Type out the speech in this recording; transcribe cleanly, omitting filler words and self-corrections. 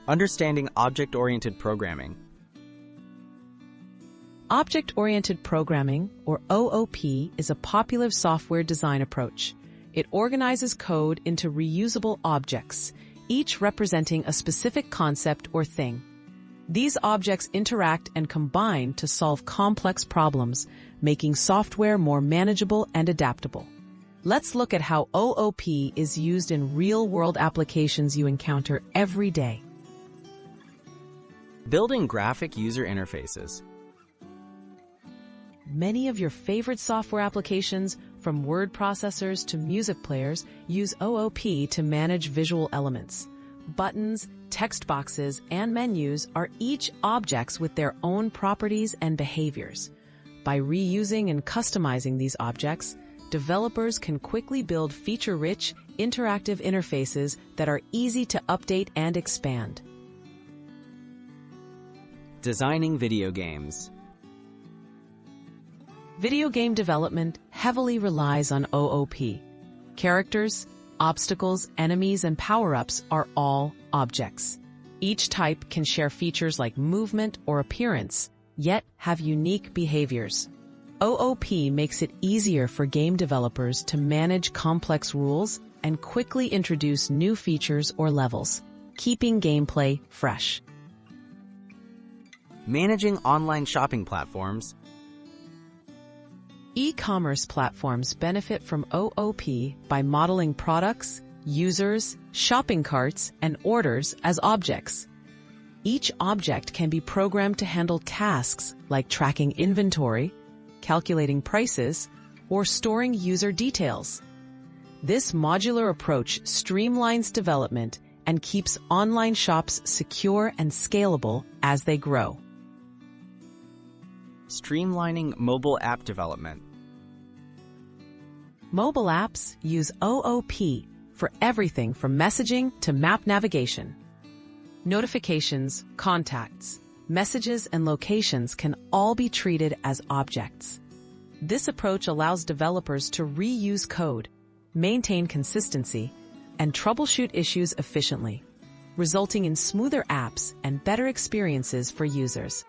Understanding object-oriented programming. Object-oriented programming, or OOP, is a popular software design approach. It organizes code into reusable objects, each representing a specific concept or thing. These objects interact and combine to solve complex problems, making software more manageable and adaptable. Let's look at how OOP is used in real-world applications you encounter every day. Building graphic user interfaces. Many of your favorite software applications, from word processors to music players, use OOP to manage visual elements. Buttons, text boxes, and menus are each objects with their own properties and behaviors. By reusing and customizing these objects, developers can quickly build feature-rich, interactive interfaces that are easy to update and expand. Designing video games. Video game development heavily relies on OOP. Characters, obstacles, enemies, and power-ups are all objects. Each type can share features like movement or appearance, yet have unique behaviors. OOP makes it easier for game developers to manage complex rules and quickly introduce new features or levels, keeping gameplay fresh. Managing online shopping platforms. E-commerce platforms benefit from OOP by modeling products, users, shopping carts, and orders as objects. Each object can be programmed to handle tasks like tracking inventory, calculating prices, or storing user details. This modular approach streamlines development and keeps online shops secure and scalable as they grow. Streamlining mobile app development. Mobile apps use OOP for everything from messaging to map navigation. Notifications, contacts, messages, and locations can all be treated as objects. This approach allows developers to reuse code, maintain consistency, and troubleshoot issues efficiently, resulting in smoother apps and better experiences for users.